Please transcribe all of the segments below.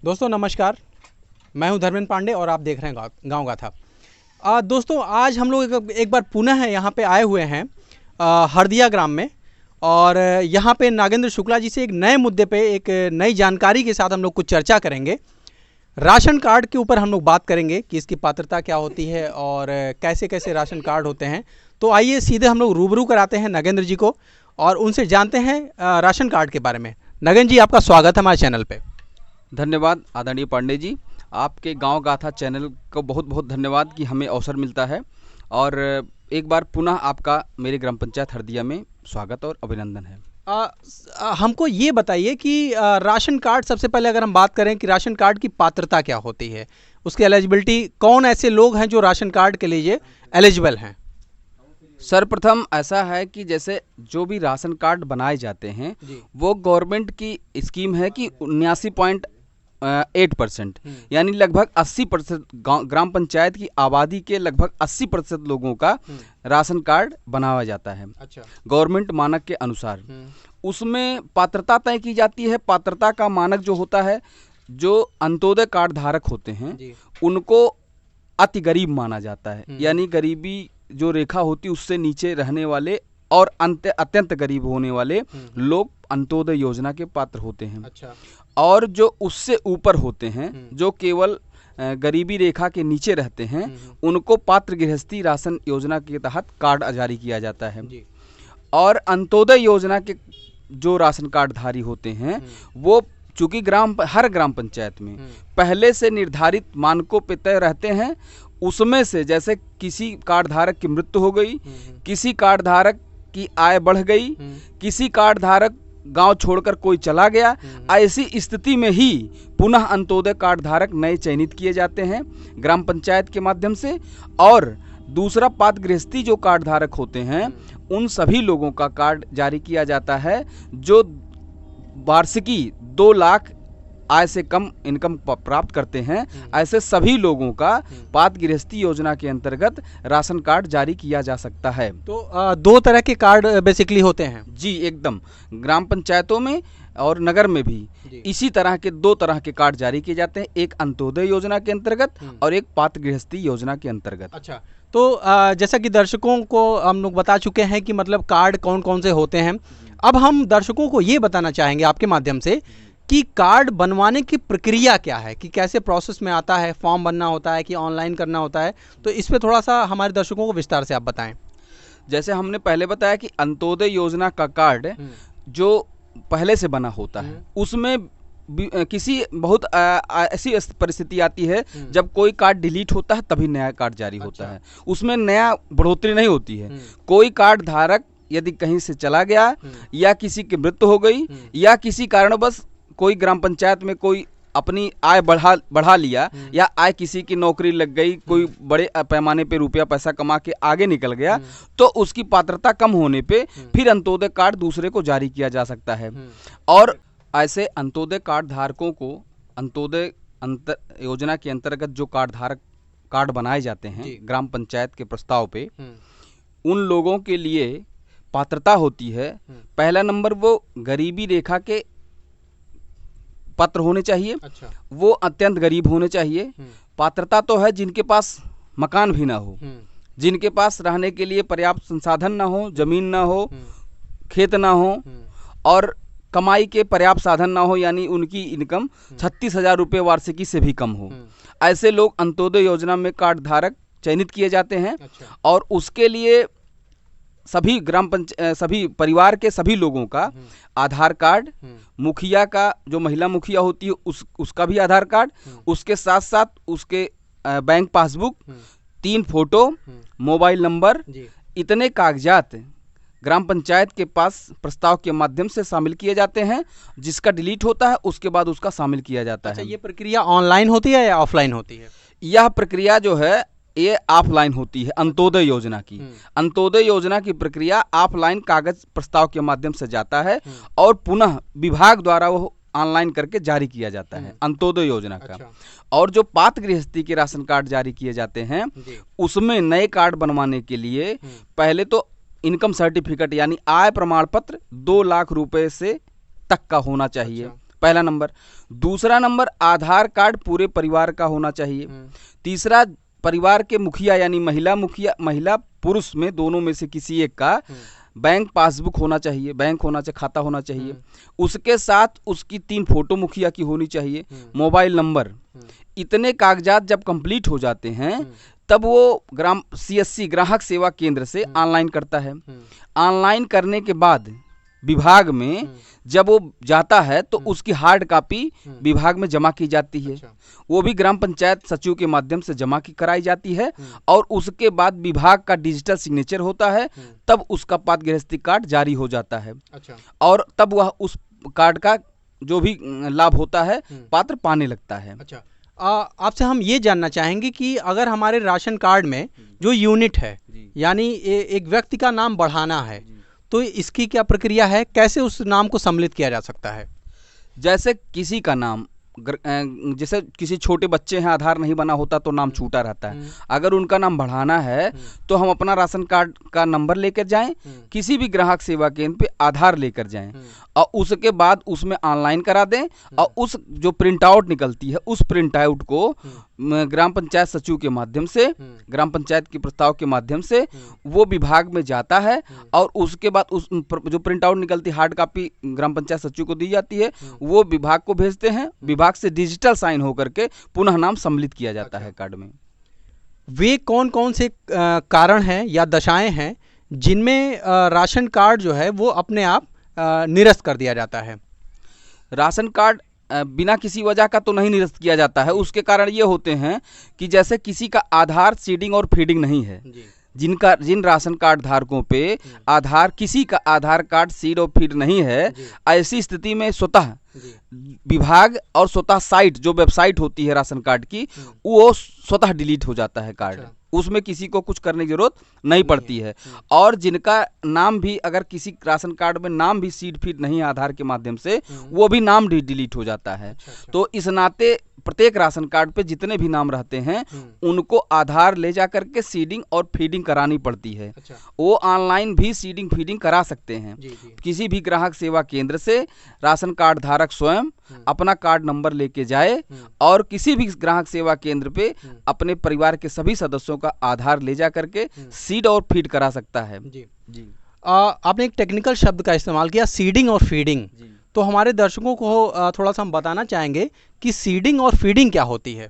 दोस्तों नमस्कार, मैं हूं धर्मेंद्र पांडे और आप देख रहे हैं गांव गाथा। दोस्तों आज हम लोग एक बार पुनः यहाँ पे आए हुए हैं हरदिया ग्राम में, और यहाँ पे नागेंद्र शुक्ला जी से एक नए मुद्दे पे एक नई जानकारी के साथ हम लोग कुछ चर्चा करेंगे। राशन कार्ड के ऊपर हम लोग बात करेंगे कि इसकी पात्रता क्या होती है और कैसे कैसे राशन कार्ड होते हैं। तो आइए सीधे हम लोग रूबरू कराते हैं नागेंद्र जी को और उनसे जानते हैं राशन कार्ड के बारे में। नागेंद्र जी, आपका स्वागत है हमारे चैनल पे। धन्यवाद आदरणीय पांडे जी, आपके गांव गाथा चैनल को बहुत बहुत धन्यवाद कि हमें अवसर मिलता है और एक बार पुनः आपका मेरे ग्राम पंचायत हरदिया में स्वागत और अभिनंदन है। हमको ये बताइए कि राशन कार्ड, सबसे पहले अगर हम बात करें कि राशन कार्ड की पात्रता क्या होती है, उसकी एलिजिबिलिटी, कौन ऐसे लोग हैं जो राशन कार्ड के लिए एलिजिबल हैं? सर्वप्रथम ऐसा है कि जैसे जो भी राशन कार्ड बनाए जाते हैं वो गवर्नमेंट की स्कीम है कि 79.8% यानी लगभग 80% ग्राम पंचायत की आबादी के लगभग 80% लोगों का राशन कार्ड बनाया जाता है। अच्छा। गवर्नमेंट मानक के अनुसार उसमें पात्रता तय की जाती है। पात्रता का मानक जो होता है, जो अंत्योदय कार्ड धारक होते हैं उनको अति गरीब माना जाता है, यानी गरीबी जो रेखा होती है उससे नीचे रहने वाले और अत्यंत गरीब होने वाले लोग अंत्योदय योजना के पात्र होते हैं। अच्छा। और जो उससे ऊपर होते हैं, जो केवल गरीबी रेखा के नीचे रहते हैं, उनको पात्र गृहस्थी राशन योजना के तहत कार्ड जारी किया जाता है। और अंत्योदय योजना के जो राशन कार्ड धारी होते हैं वो चूंकि हर ग्राम पंचायत में पहले से निर्धारित मानकों पे तय रहते हैं, उसमें से जैसे किसी कार्ड धारक की मृत्यु हो गई, किसी कार्ड धारक की आय बढ़ गई, किसी कार्ड धारक गांव छोड़कर कोई चला गया, ऐसी स्थिति में ही पुनः अंत्योदय कार्ड धारक नए चयनित किए जाते हैं ग्राम पंचायत के माध्यम से। और दूसरा, पात्र गृहस्थी जो कार्ड धारक होते हैं उन सभी लोगों का कार्ड जारी किया जाता है जो वार्षिकी 2 लाख आय से कम इनकम प्राप्त करते हैं। ऐसे सभी लोगों का पात्र गृहस्थी योजना के अंतर्गत राशन कार्ड जारी किया जा सकता है। तो 2 तरह के कार्ड बेसिकली होते हैं? जी एकदम, ग्राम पंचायतों में और नगर में भी इसी तरह के 2 तरह के कार्ड जारी किए जाते हैं, एक अंत्योदय योजना के अंतर्गत और एक पात्र गृहस्थी योजना के अंतर्गत। अच्छा, तो जैसा कि दर्शकों को हम लोग बता चुके हैं कि मतलब कार्ड कौन कौन से होते हैं, अब हम दर्शकों को ये बताना चाहेंगे आपके माध्यम से कि कार्ड बनवाने की प्रक्रिया क्या है, कि कैसे प्रोसेस में आता है, फॉर्म बनना होता है कि ऑनलाइन करना होता है, तो इस पे थोड़ा सा हमारे दर्शकों को विस्तार से आप बताएं। जैसे हमने पहले बताया कि अंत्योदय योजना का कार्ड जो पहले से बना होता है उसमें किसी बहुत ऐसी परिस्थिति आती है जब कोई कार्ड डिलीट होता है तभी नया कार्ड जारी होता है, उसमें नया बढ़ोतरी नहीं होती है। कोई कार्ड धारक यदि कहीं से चला गया या किसी की मृत्यु हो गई या किसी कारणवश कोई ग्राम पंचायत में कोई अपनी आय बढ़ा लिया या आय किसी की नौकरी लग गई, कोई बड़े पैमाने पे रुपया पैसा कमा के आगे निकल गया, तो उसकी पात्रता कम होने पे फिर अंत्योदय कार्ड दूसरे को जारी किया जा सकता है। और ऐसे अंत्योदय कार्ड धारकों को अंत्योदय योजना के अंतर्गत जो कार्ड बनाए जाते हैं ग्राम पंचायत के प्रस्ताव पे, उन लोगों के लिए पात्रता होती है। पहला नंबर, वो गरीबी रेखा के पात्र होने चाहिए। अच्छा। वो अत्यंत गरीब होने चाहिए। पात्रता तो है जिनके पास मकान भी ना हो, जिनके पास रहने के लिए पर्याप्त संसाधन ना हो, जमीन ना हो, खेत ना हो और कमाई के पर्याप्त साधन ना हो, यानी उनकी इनकम 36,000 रुपये वार्षिकी से भी कम हो। ऐसे लोग अंत्योदय योजना में कार्ड धारक चयनित किए जाते हैं। अच्छा। और उसके लिए सभी सभी परिवार के सभी लोगों का आधार कार्ड, मुखिया का जो महिला मुखिया होती है उसका भी आधार कार्ड, उसके साथ साथ उसके bank passbook, 3 photo, mobile number, इतने कागजात ग्राम पंचायत के पास प्रस्ताव के माध्यम से शामिल किए जाते हैं। जिसका डिलीट होता है उसके बाद उसका शामिल किया जाता है। अच्छा, ये प्रक्रिया ऑनलाइन होती है या ऑफलाइन होती है? यह प्रक्रिया जो है ये ऑफलाइन होती है अंत्योदय योजना की। अंत्योदय योजना की प्रक्रिया ऑफलाइन कागज प्रस्ताव के माध्यम से जाता है और पुनः विभाग द्वारा वो ऑनलाइन करके जारी किया जाता है अंत्योदय योजना का। अच्छा। और जो पात्र गृहस्थी के राशन कार्ड जारी किए जाते हैं उसमें नए कार्ड बनवाने के लिए पहले तो इनकम सर्टिफिकेट यानी आय प्रमाण पत्र 2 लाख रुपए से तक का होना चाहिए। अच्छा। पहला नंबर। दूसरा नंबर, आधार कार्ड पूरे परिवार का होना चाहिए। तीसरा, परिवार के मुखिया यानी महिला पुरुष में दोनों में से किसी एक का बैंक पासबुक होना चाहिए, बैंक होना चाहिए, खाता होना चाहिए। उसके साथ उसकी 3 फोटो मुखिया की होनी चाहिए, मोबाइल नंबर। इतने कागजात जब कंप्लीट हो जाते हैं तब वो CSC ग्राहक सेवा केंद्र से ऑनलाइन करता है। ऑनलाइन करने के बाद विभाग में जब वो जाता है तो उसकी हार्ड कॉपी विभाग में जमा की जाती है। वो भी ग्राम पंचायत सचिव के माध्यम से जमा की कराई जाती है और उसके बाद विभाग का डिजिटल सिग्नेचर होता है, तब उसका पात्र गृहस्थी कार्ड जारी हो जाता है। और तब वह उस कार्ड का जो भी लाभ होता है पात्र पाने लगता है। आपसे हम ये जानना चाहेंगे कि अगर हमारे राशन कार्ड में जो यूनिट है यानी एक व्यक्ति का नाम बढ़ाना है तो इसकी क्या प्रक्रिया है, कैसे उस नाम को सम्मिलित किया जा सकता है? जैसे किसी का नाम, जैसे किसी छोटे बच्चे हैं, आधार नहीं बना होता तो नाम छूटा रहता है। अगर उनका नाम बढ़ाना है तो हम अपना राशन कार्ड का नंबर लेकर जाएं, किसी भी ग्राहक सेवा केंद्र पे आधार लेकर जाएं और उसके बाद उसमें ऑनलाइन करा दें और उस जो प्रिंट आउट निकलती है उस प्रिंट आउट को ग्राम पंचायत सचिव के माध्यम से, ग्राम पंचायत के प्रस्ताव के माध्यम से वो विभाग में जाता है और उसके बाद उस जो प्रिंट आउट निकलती हार्ड कॉपी ग्राम पंचायत सचिव को दी जाती है, वो विभाग को भेजते हैं। विभाग से डिजिटल साइन होकर के पुनः नाम सम्मिलित किया जाता है कार्ड में। वे कौन कौन से कारण हैं या दशाएं हैं जिनमें राशन कार्ड जो है वो अपने आप निरस्त कर दिया जाता है? राशन कार्ड बिना किसी वजह का तो नहीं निरस्त किया जाता है। उसके कारण ये होते हैं कि जैसे किसी का आधार सीडिंग और फीडिंग नहीं है, जिन राशन कार्ड धारकों पे किसी का आधार कार्ड सीड और फीड नहीं है, ऐसी स्थिति में स्वतः विभाग और स्वतः साइट, जो वेबसाइट होती है राशन कार्ड की, वो स्वतः डिलीट हो जाता है कार्ड। उसमें किसी को कुछ करने की जरूरत नहीं पड़ती है। और जिनका नाम भी, अगर किसी राशन कार्ड में नाम भी सीड फीड नहीं है आधार के माध्यम से, वो भी नाम डिलीट हो जाता है। तो इस नाते प्रत्येक राशन कार्ड पे जितने भी नाम रहते हैं उनको आधार ले जा करके सीडिंग और फीडिंग करानी पड़ती है। वो ऑनलाइन भी सीडिंग फीडिंग करा सकते हैं। किसी भी ग्राहक सेवा केंद्र से राशन कार्ड धारक स्वयं अपना कार्ड नंबर लेके जाए और किसी भी ग्राहक सेवा केंद्र पे अपने परिवार के सभी सदस्यों का आधार ले जा करके सीड और फीड करा सकता है। आपने एक टेक्निकल शब्द का इस्तेमाल किया, सीडिंग और फीडिंग। तो हमारे दर्शकों को थोड़ा सा हम बताना चाहेंगे कि सीडिंग और फीडिंग क्या होती है?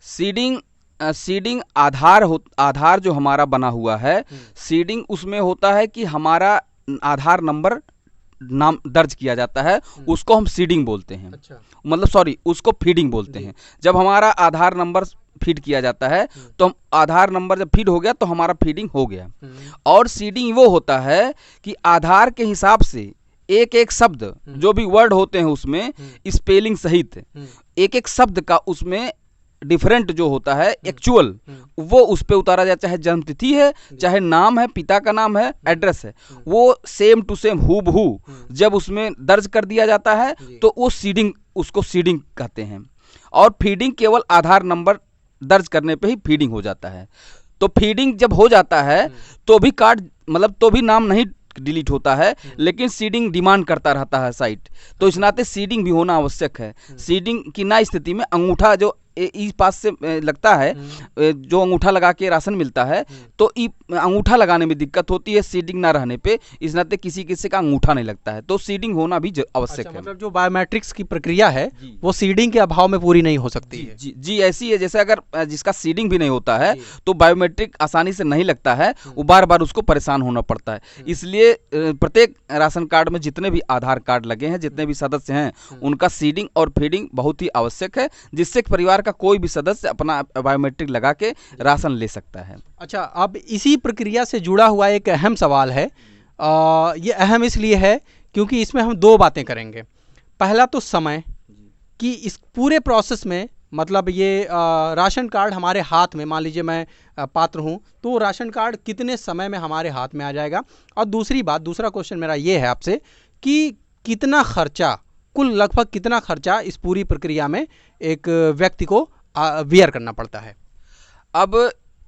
सीडिंग आधार जो हमारा बना हुआ है, सीडिंग उसमें होता है कि हमारा आधार नंबर नाम दर्ज किया जाता है, उसको हम सीडिंग बोलते हैं। उसको फीडिंग बोलते हैं। जब हमारा आधार नंबर फीड किया जाता है तो हम आधार नंबर जब फीड हो गया तो हमारा फीडिंग हो गया। और सीडिंग वो होता है कि आधार के हिसाब से एक एक शब्द, जो भी वर्ड होते हैं उसमें स्पेलिंग सहित एक एक शब्द का उसमें डिफरेंट जो होता है एक्चुअल, वो उस पे उतारा जाता है। जन्म तिथि है, चाहे नाम है, पिता का नाम है, एड्रेस है, वो सेम टू सेम हूबहू जब उसमें दर्ज कर दिया जाता है तो वो सीडिंग, उसको सीडिंग कहते हैं। और फीडिंग केवल आधार नंबर दर्ज करने पे ही फीडिंग हो जाता है। तो फीडिंग जब हो जाता है तो भी कार्ड तो भी नाम नहीं डिलीट होता है, लेकिन सीडिंग डिमांड करता रहता है साइट। तो इस नाते सीडिंग भी होना आवश्यक है। सीडिंग की ना स्थिति में अंगूठा जो इस पास से लगता है, जो अंगूठा लगा के राशन मिलता है, तो अंगूठा लगाने में दिक्कत होती है सीडिंग ना रहने पे। इस नाते किसी का अंगूठा नहीं लगता है, तो सीडिंग होना भी आवश्यक है। जो बायोमेट्रिक्स की प्रक्रिया है वो सीडिंग के अभाव में पूरी नहीं हो सकती है। जी ऐसी है। जैसे अगर जिसका सीडिंग भी नहीं होता है तो बायोमेट्रिक आसानी से नहीं लगता है, वो बार बार उसको परेशान होना पड़ता है। इसलिए प्रत्येक राशन कार्ड में जितने भी आधार कार्ड लगे हैं, जितने भी सदस्य हैं, उनका सीडिंग और फीडिंग बहुत ही आवश्यक है, जिससे परिवार का कोई भी सदस्य अपना बायोमेट्रिक लगा के राशन ले सकता है। अच्छा, अब इसी प्रक्रिया से जुड़ा हुआ एक अहम सवाल है। ये अहम इसलिए है क्योंकि इसमें हम 2 बातें करेंगे। पहला तो समय, कि इस पूरे प्रोसेस में ये राशन कार्ड हमारे हाथ में, मान लीजिए मैं पात्र हूँ, तो राशन कार्ड कितने समय में हमारे हाथ में आ जाएगा। और दूसरा क्वेश्चन मेरा ये है आपसे कि कितना खर्चा, कुल लगभग कितना खर्चा इस पूरी प्रक्रिया में एक व्यक्ति को वियर करना पड़ता है? अब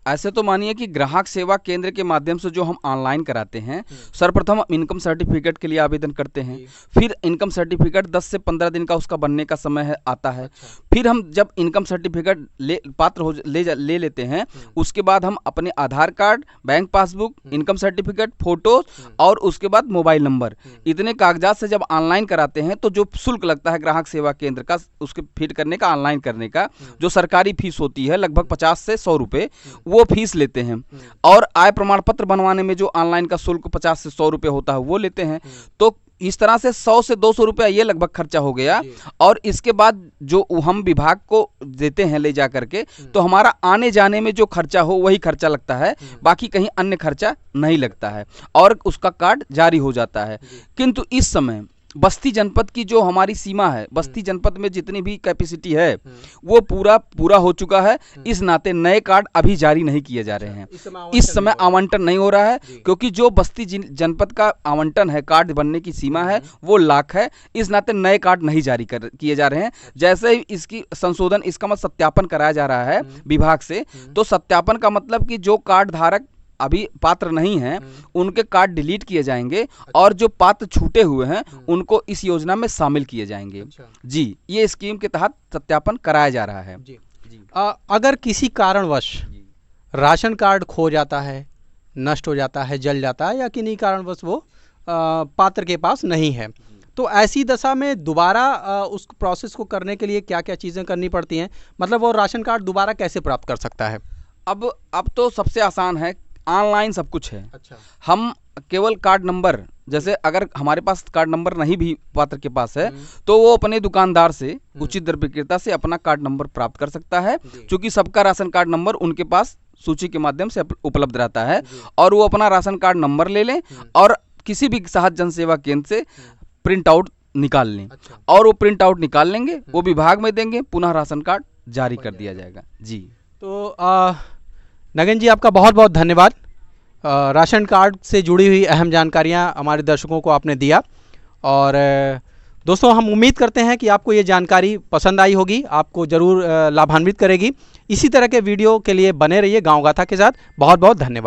ऐसे तो मानिए कि ग्राहक सेवा केंद्र के माध्यम से जो हम ऑनलाइन कराते हैं, सर्वप्रथम हम इनकम सर्टिफिकेट के लिए आवेदन करते हैं। फिर इनकम सर्टिफिकेट 10 से 15 दिन का उसका बनने का समय है आता है। फिर हम जब इनकम सर्टिफिकेट ले लेते हैं, उसके बाद हम अपने Aadhaar card, bank passbook, income certificate, photo और उसके बाद मोबाइल नंबर, इतने कागजात से जब ऑनलाइन कराते हैं तो जो शुल्क लगता है ग्राहक सेवा केंद्र का, उसके फीड करने का, ऑनलाइन करने का, जो सरकारी फीस होती है लगभग 50 से 100 रुपये, वो फीस लेते हैं। और आय प्रमाण पत्र बनवाने में जो ऑनलाइन का शुल्क 50 से 100 रुपये होता है वो लेते हैं। तो इस तरह से 100 से 200 रुपया ये लगभग खर्चा हो गया। और इसके बाद जो हम विभाग को देते हैं ले जा करके, तो हमारा आने जाने में जो खर्चा हो वही खर्चा लगता है, बाकी कहीं अन्य खर्चा नहीं लगता है और उसका कार्ड जारी हो जाता है। किंतु इस समय बस्ती जनपद की जो हमारी सीमा है, बस्ती जनपद में जितनी भी कैपेसिटी है वो पूरा हो चुका है। इस नाते नए कार्ड अभी जारी नहीं किए जा रहे हैं। इस समय आवंटन नहीं हो रहा है, क्योंकि जो बस्ती जनपद का आवंटन है, कार्ड बनने की सीमा है वो लाख है। इस नाते नए कार्ड नहीं जारी किए जा रहे हैं। जैसे ही इसकी संशोधन, इसका मतलब सत्यापन कराया जा रहा है विभाग से, तो सत्यापन का मतलब कि जो कार्ड धारक अभी पात्र नहीं हैं उनके कार्ड डिलीट किए जाएंगे और जो पात्र छूटे हुए हैं उनको इस योजना में शामिल किए जाएंगे। जी, ये स्कीम के तहत सत्यापन कराया जा रहा है। जी। अगर किसी कारणवश राशन कार्ड खो जाता है, नष्ट हो जाता है, जल जाता है, या किन्हीं कारणवश वो पात्र के पास नहीं है, तो ऐसी दशा में दोबारा उस प्रोसेस को करने के लिए क्या क्या चीज़ें करनी पड़ती हैं? मतलब वो राशन कार्ड दोबारा कैसे प्राप्त कर सकता है? अब तो सबसे आसान है, ऑनलाइन सब कुछ है। अच्छा। हम केवल कार्ड नंबर, जैसे अगर हमारे पास कार्ड नंबर नहीं भी पात्र के पास है तो वो अपने दुकानदार से, उचित दर विक्रेता से अपना कार्ड नंबर प्राप्त कर सकता है, क्योंकि सबका राशन कार्ड नंबर उनके पास सूची के माध्यम से उपलब्ध रहता है। और वो अपना राशन कार्ड नंबर ले लें और किसी भी सहज जन सेवा केंद्र से प्रिंट आउट निकाल लें। अच्छा। और वो प्रिंट आउट निकाल लेंगे, वो विभाग में देंगे, पुनः राशन कार्ड जारी कर दिया जाएगा। जी। तो नगेन जी, आपका बहुत बहुत धन्यवाद। राशन कार्ड से जुड़ी हुई अहम जानकारियां हमारे दर्शकों को आपने दिया। और दोस्तों, हम उम्मीद करते हैं कि आपको ये जानकारी पसंद आई होगी, आपको ज़रूर लाभान्वित करेगी। इसी तरह के वीडियो के लिए बने रहिए गाँव गाथा के साथ। बहुत बहुत धन्यवाद।